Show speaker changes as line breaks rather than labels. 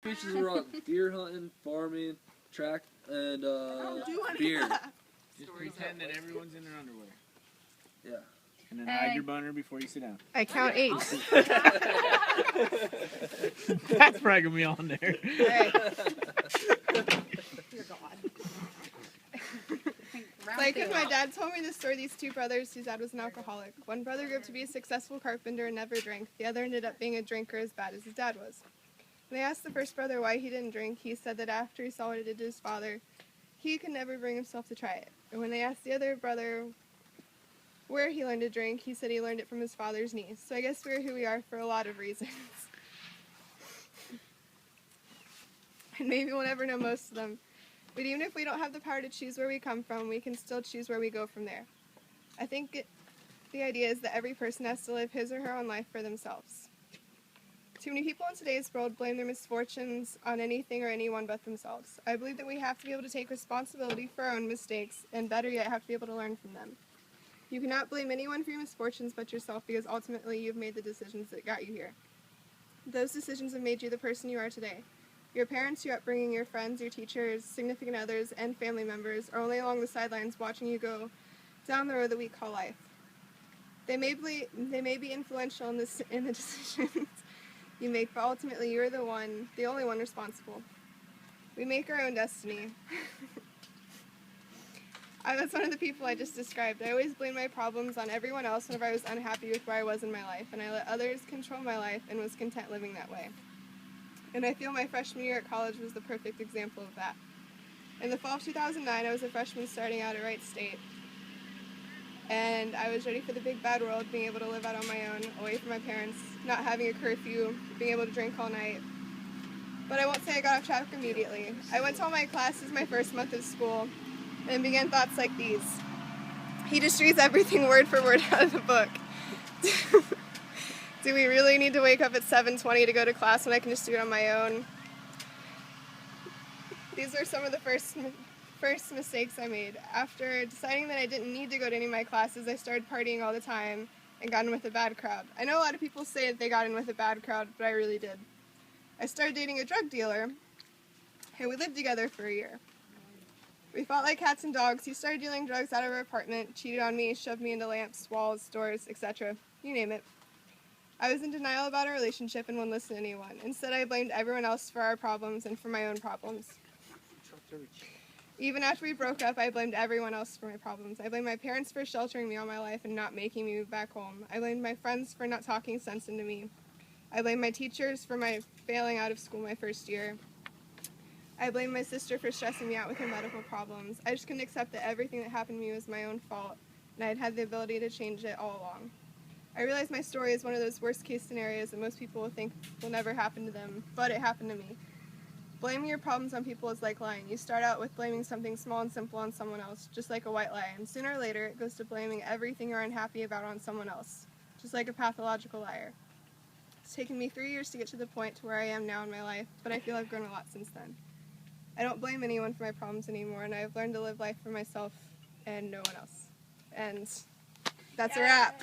beaches were on deer hunting, farming, track, and beer.
Just pretend that everyone's in their underwear.
Yeah.
And then hide your boner before you sit down.
I count 8.
That's probably going to be on there.
Right.
Dear God.
Like if my dad told me the story of these two brothers whose dad was an alcoholic. One brother grew up to be a successful carpenter and never drank. The other ended up being a drinker as bad as his dad was. When they asked the first brother why he didn't drink, he said that after he saw what it did to his father, he could never bring himself to try it. And when they asked the other brother where he learned to drink, he said he learned it from his father's knees. So I guess we're who we are for a lot of reasons. And maybe we'll never know most of them. But even if we don't have the power to choose where we come from, we can still choose where we go from there. I think the idea is that every person has to live his or her own life for themselves. Too many people in today's world blame their misfortunes on anything or anyone but themselves. I believe that we have to be able to take responsibility for our own mistakes, and better yet, have to be able to learn from them. You cannot blame anyone for your misfortunes but yourself, because ultimately you've made the decisions that got you here. Those decisions have made you the person you are today. Your parents, your upbringing, your friends, your teachers, significant others, and family members are only along the sidelines watching you go down the road that we call life. They may be influential in the decisions you make, but ultimately you're the only one responsible. We make our own destiny. That's one of the people I just described. I always blamed my problems on everyone else whenever I was unhappy with where I was in my life, and I let others control my life and was content living that way. And I feel my freshman year at college was the perfect example of that. In the fall of 2009, I was a freshman starting out at Wright State, and I was ready for the big bad world, being able to live out on my own, away from my parents, not having a curfew, being able to drink all night. But I won't say I got off track immediately. I went to all my classes my first month of school, and began thoughts like these. He just reads everything word for word out of the book. Do we really need to wake up at 7:20 to go to class when I can just do it on my own? These were some of the first mistakes I made. After deciding that I didn't need to go to any of my classes, I started partying all the time and got in with a bad crowd. I know a lot of people say that they got in with a bad crowd, but I really did. I started dating a drug dealer, and we lived together for a year. We fought like cats and dogs. He started dealing drugs out of our apartment, cheated on me, shoved me into lamps, walls, doors, etc. You name it. I was in denial about our relationship and wouldn't listen to anyone. Instead, I blamed everyone else for our problems and for my own problems. Even after we broke up, I blamed everyone else for my problems. I blamed my parents for sheltering me all my life and not making me move back home. I blamed my friends for not talking sense into me. I blamed my teachers for my failing out of school my first year. I blamed my sister for stressing me out with her medical problems. I just couldn't accept that everything that happened to me was my own fault, and I'd had the ability to change it all along. I realize my story is one of those worst-case scenarios that most people will think will never happen to them, but it happened to me. Blaming your problems on people is like lying. You start out with blaming something small and simple on someone else, just like a white lie, and sooner or later it goes to blaming everything you're unhappy about on someone else, just like a pathological liar. It's taken me 3 years to get to the point to where I am now in my life, but I feel I've grown a lot since then. I don't blame anyone for my problems anymore, and I've learned to live life for myself and no one else. And that's a wrap.